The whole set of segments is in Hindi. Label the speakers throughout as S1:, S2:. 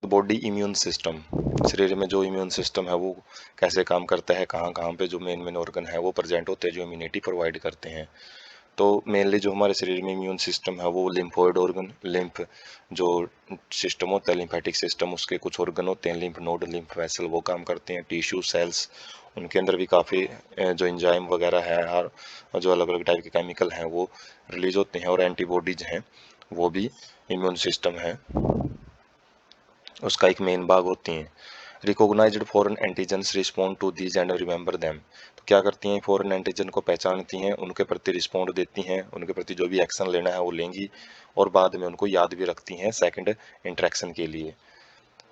S1: बॉडी इम्यून सिस्टम, शरीर में जो इम्यून सिस्टम है वो कैसे काम करता है, कहाँ कहाँ पे जो मेन मेन ऑर्गन है वो प्रेजेंट होते हैं जो इम्यूनिटी प्रोवाइड करते हैं। तो मेनली जो हमारे शरीर में इम्यून सिस्टम है वो लिम्फोइड ऑर्गन, लिम्फ जो सिस्टम होता है लिम्फेटिक सिस्टम, उसके कुछ ऑर्गन होते हैं, लिम्फ नोड, लिम्फ वेसल, वो काम करते हैं। टिश्यू सेल्स, उनके अंदर भी काफ़ी जो एंजाइम वगैरह है, हर जो अलग अलग टाइप के केमिकल हैं वो रिलीज होते हैं। और एंटीबॉडीज हैं वो भी इम्यून सिस्टम है, उसका एक मेन भाग होती हैं। Recognised foreign antigens respond to these and remember them. तो क्या करती हैं, फॉरेन एंटीजन को पहचानती हैं, उनके प्रति रिस्पॉन्ड देती हैं, उनके प्रति जो भी एक्शन लेना है वो लेंगी और बाद में उनको याद भी रखती हैं सेकंड इंटरेक्शन के लिए।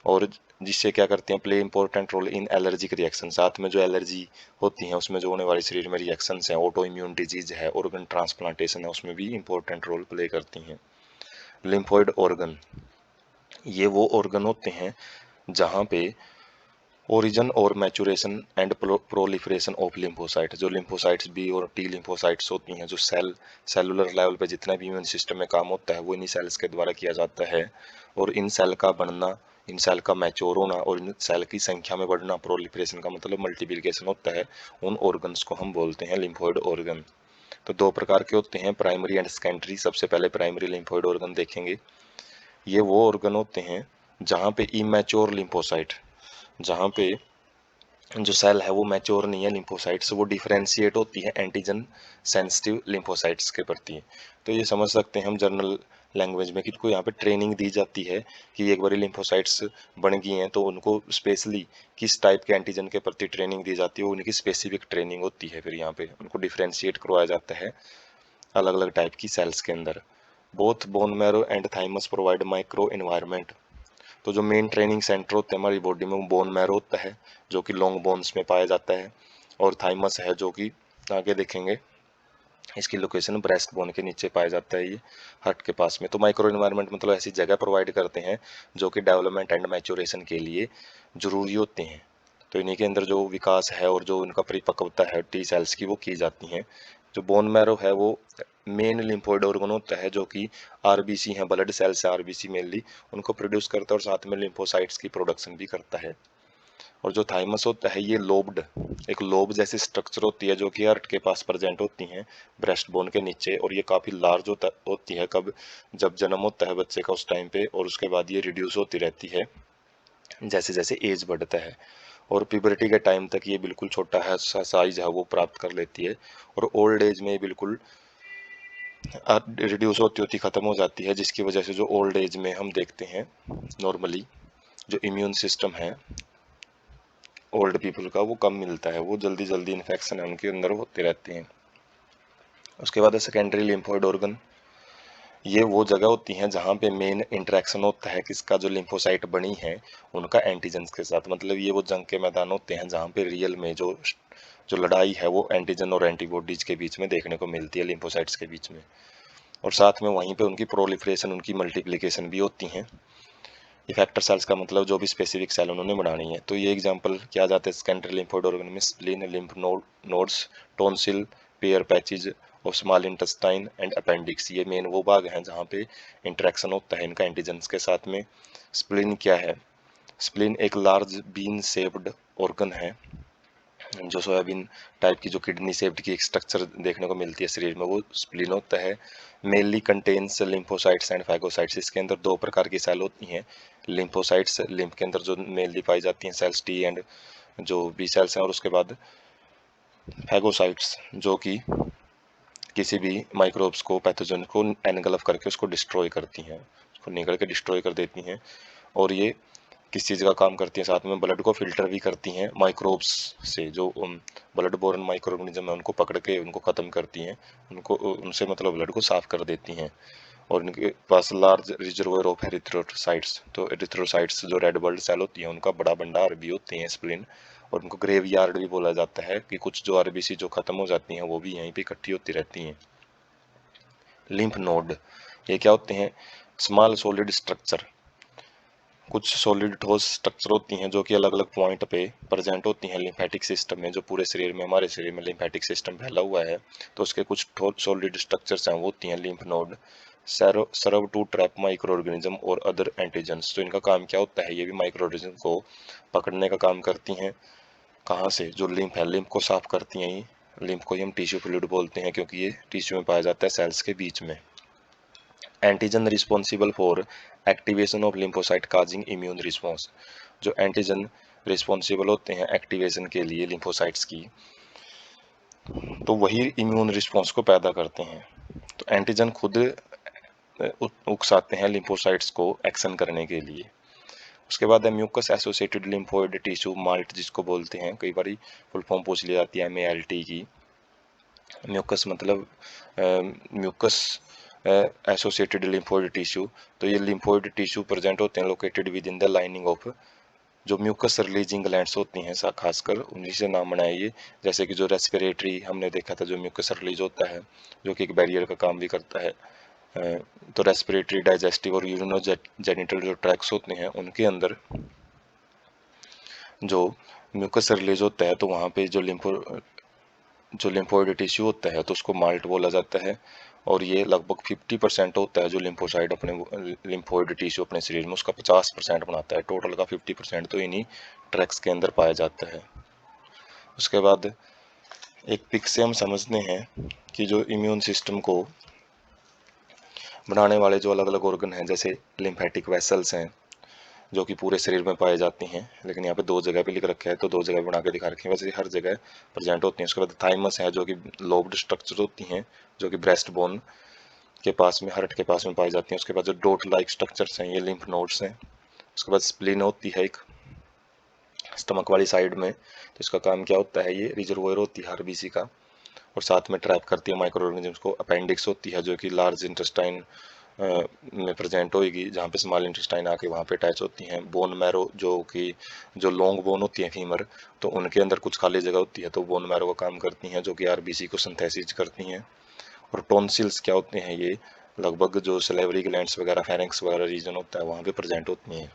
S1: और जिससे क्या करते हैं, play important role in allergic reaction. साथ में जो एलर्जी होती है उसमें जो होने वाली शरीर में रिएक्शंस हैं, ऑटो इम्यून डिजीज है, ऑर्गन ट्रांसप्लांटेशन है, उसमें भी इंपॉर्टेंट रोल प्ले करती हैं। लिम्फोइड ऑर्गन, ये वो ऑर्गन होते हैं जहाँ पे ओरिजिन और maturation and proliferation of lymphocyte, जो लिम्फोसाइट्स बी और टी लिम्फोसाइट्स होती हैं, जो सेलुलर लेवल पे जितना भी इम्यून सिस्टम में काम होता है वो इन्हीं सेल्स के द्वारा किया जाता है। और इन सेल का बनना, इन सेल का मैच्योर होना और इन सेल की संख्या में बढ़ना, प्रोलिफरेशन का मतलब मल्टीप्लिकेशन होता है, उन ऑर्गन्स को हम बोलते हैं लिम्फोइड ऑर्गन। तो दो प्रकार के होते हैं, प्राइमरी एंड सेकेंडरी। सबसे पहले प्राइमरी लिम्फोइड ऑर्गन देखेंगे। ये वो ऑर्गन होते हैं जहाँ पे इमैच्योर लिम्फोसाइट, जहाँ पे जो सेल है वो मैच्योर नहीं है लिम्फोसाइट्स, वो डिफरेंशिएट होती है एंटीजन सेंसिटिव लिम्फोसाइट्स के प्रति। तो ये समझ सकते हैं हम जनरल लैंग्वेज में कि इनको यहाँ पे ट्रेनिंग दी जाती है कि एक बार लिम्फोसाइट्स बन गई हैं तो उनको स्पेशली किस टाइप के एंटीजन के प्रति ट्रेनिंग दी जाती है, उनकी स्पेसिफिक ट्रेनिंग होती है। फिर यहाँ पे उनको डिफरेंशिएट करवाया जाता है अलग अलग टाइप की सेल्स के अंदर। Both bone marrow and thymus provide micro environment. तो जो मेन ट्रेनिंग सेंटर होते हैं हमारी बॉडी में वो बोन मैरो होता है जो कि लॉन्ग बोन्स में पाया जाता है, और थाइमस है जो कि आगे देखेंगे इसकी लोकेशन ब्रेस्ट बोन के नीचे पाया जाता है, ये हार्ट के पास में। तो माइक्रो एनवायरनमेंट मतलब ऐसी जगह प्रोवाइड करते हैं जो कि डेवलपमेंट एंड मैच्योरेशन के लिए जरूरी होते हैं। तो इन्हीं के अंदर जो विकास है और जो इनका परिपक्वता है टी सेल्स की वो की जाती हैं। जो बोन मैरो है वो मेन लिम्फोइड ऑर्गन होता है जो कि आरबीसी है, ब्लड सेल्स है आरबीसी मेनली, उनको प्रोड्यूस करता है और साथ में लिम्फोसाइट्स की प्रोडक्शन भी करता है। और जो थाइमस होता है ये लोब्ड, एक लोब जैसी स्ट्रक्चर होती है जो कि हार्ट के पास प्रेजेंट होती हैं ब्रेस्ट बोन के नीचे, और ये काफ़ी लार्ज होती है कब, जब जन्म होता है बच्चे का उस टाइम पे, और उसके बाद ये रिड्यूस होती रहती है जैसे जैसे एज बढ़ता है। और प्यूबरिटी के टाइम तक ये बिल्कुल छोटा है साइज है वो प्राप्त कर लेती है, और ओल्ड एज में बिल्कुल रिड्यूस होती होती ख़त्म हो जाती है, जिसकी वजह से जो ओल्ड एज में हम देखते हैं नॉर्मली जो इम्यून सिस्टम है ओल्ड पीपल का वो कम मिलता है, वो जल्दी जल्दी इन्फेक्शन है उनके अंदर होते रहते हैं। उसके बाद है सेकेंडरी लिम्फोइड ऑर्गन। ये वो जगह होती हैं जहाँ पे मेन इंटरेक्शन होता है किसका, जो लिम्फोसाइट बनी है उनका एंटीजन्स के साथ। मतलब ये वो जंग के मैदान होते हैं जहाँ पे रियल में जो जो लड़ाई है वो एंटीजन और एंटीबॉडीज के बीच में देखने को मिलती है, लिम्फोसाइट्स के बीच में। और साथ में वहीं पे उनकी प्रोलिफरेशन, उनकी मल्टीप्लिकेशन भी होती हैं। इफेक्टर सेल्स का मतलब जो भी स्पेसिफिक सेल उन्होंने बनानी है। तो ये एग्जांपल क्या जाते हैं सेकेंडरी लिम्फोइड ऑर्गन में, spleen, lymph nodes, tonsil, Peyer patches of small intestine and appendix. ये मेन वो भाग हैं जहाँ पे इंटरेक्शन होता है इनका एंटीजेंस के साथ में। स्प्लीन क्या है, स्प्लीन एक लार्ज बीन शेप्ड ऑर्गन है, जो सोयाबीन टाइप की जो किडनी शेप्ड की एक स्ट्रक्चर देखने को मिलती है शरीर में, वो स्प्लीन होता है। Mainly contains lymphocytes and phagocytes. इसके अंदर दो प्रकार की सेल होती हैं, लिम्फोसाइट्स लिम्फ के अंदर जो मेनली पाई जाती हैं सेल्स टी एंड जो बी सेल्स हैं, और उसके बाद फैगोसाइट्स जो कि किसी भी माइक्रोब्स को, पैथोजन को एनगल्फ करके उसको डिस्ट्रॉय करती हैं, उसको निगल के डिस्ट्रॉय कर देती हैं। और ये किस चीज़ का काम करती हैं, साथ में ब्लड को फिल्टर भी करती हैं माइक्रोब्स से, जो ब्लड बोर्न माइक्रो ऑर्गेनिज्म है उनको पकड़ के उनको ख़त्म करती हैं, उनको उनसे मतलब ब्लड को साफ कर देती हैं। और इनके पास लार्ज रिजर्वोयर ऑफ एरिथ्रोसाइट्स। तो एरिथ्रोसाइट्स जो रेड ब्लड सेल होती हैं उनका बड़ा भंडार भी होते हैं स्प्लीन, और उनको ग्रेव यार्ड भी बोला जाता है कि कुछ जो आरबीसी जो खत्म हो जाती हैं वो भी यहीं पे इकट्ठी होती रहती हैं। लिम्फ नोड, ये क्या होते हैं, स्मॉल सॉलिड स्ट्रक्चर, कुछ सॉलिड ठोस स्ट्रक्चर होती हैं जो कि अलग अलग पॉइंट पे प्रेजेंट होती हैं लिम्फेटिक सिस्टम में। जो पूरे शरीर में, हमारे शरीर में लिम्फेटिक सिस्टम फैला हुआ है तो उसके कुछ सॉलिड स्ट्रक्चर्स हैं वो होती हैं lymph node. Serve to trap microorganism और अदर एंटीजेंस। तो इनका काम क्या होता है, ये भी माइक्रो ऑर्गेनिज्म को पकड़ने का काम करती हैं। कहाँ से, जो लिम्फ है, लिम्फ को साफ करती हैं। ये लिम्फ को ही हम टिश्यू फ्लूइड बोलते हैं, क्योंकि ये टिश्यू में पाया जाता है सेल्स के बीच में। Antigen responsible for activation of lymphocyte causing immune response. जो एंटीजन रिस्पॉन्सिबल होते हैं एक्टिवेशन के लिए लिम्फोसाइट्स की, तो वही इम्यून रिस्पॉन्स को पैदा करते हैं। तो एंटीजन खुद उकसाते हैं लिम्फोसाइट्स को एक्शन करने के लिए। उसके बाद है mucus associated lymphoid tissue MALT, जिसको बोलते हैं, कई बार फुल फॉर्म पूछ ली जाती है MALT की। म्यूकस मतलब म्यूकस एसोसिएटेड लिम्फोइड टिश्यू। तो ये लिम्फोइड टिश्यू प्रेजेंट होते हैं located with in the lining of, जो म्यूकस रिलीजिंग ग्लैंड्स होती हैं खासकर, उन्हीं से नाम बनाए ये। जैसे कि जो रेस्पिरेटरी हमने देखा था, जो म्यूकस रिलीज होता है, जो कि एक बैरियर का काम भी करता है। तो रेस्पिरेटरी, डाइजेस्टिव और यूरिनोजेनिटल जो ट्रैक्स होते हैं, उनके अंदर जो म्यूकस रिलीज होता है, तो वहाँ पे जो लिम्फोइड टिश्यू होता है, तो उसको माल्ट बोला जाता है। और ये लगभग 50% होता है जो लिम्फोसाइड अपने लिम्फोइड टिश्यू अपने शरीर में, उसका 50% बनाता है। टोटल का 50% तो इन्हीं ट्रैक्स के अंदर पाया जाता है। उसके बाद एक पिक से हम समझते हैं कि जो इम्यून सिस्टम को बनाने वाले जो अलग अलग ऑर्गन हैं, जैसे लिम्फेटिक वेसल्स हैं, जो कि पूरे शरीर में पाए जाती हैं, लेकिन यहाँ पे 2 जगह पे लिख रखा है, तो 2 जगह बना के दिखा रखे हैं, वैसे हर जगह प्रेजेंट होती हैं। उसके बाद थाइमस है, जो कि लोब्ड स्ट्रक्चर होती हैं, जो कि ब्रेस्ट बोन के पास में, हार्ट के पास में पाई जाती हैं। उसके बाद जो डॉट लाइक स्ट्रक्चर्स हैं, ये लिम्फ नोड्स हैं। उसके बाद स्प्लीन होती है एक स्टमक वाली साइड में, तो इसका काम क्या होता है, ये रिजर्वोयर होती है हर BC का, और साथ में ट्रैप करती है माइक्रो ऑर्गेनिजम्स को। अपेंडिक्स होती है, जो कि लार्ज इंटेस्टाइन में प्रेजेंट होगी, जहाँ पे स्मॉल इंटेस्टाइन आके वहाँ पे अटैच होती हैं। बोन मैरो, जो कि जो लॉन्ग बोन होती है फीमर, तो उनके अंदर कुछ खाली जगह होती है, तो बोन मैरो का काम करती हैं, जो कि RBC को सिंथेसिस करती हैं। और टॉन्सिल्स क्या होते हैं, ये लगभग जो सलेवरी ग्लैंड्स वगैरह, फेरिंक्स वगैरह रीजन होता है, वहाँ पे प्रेजेंट होती हैं।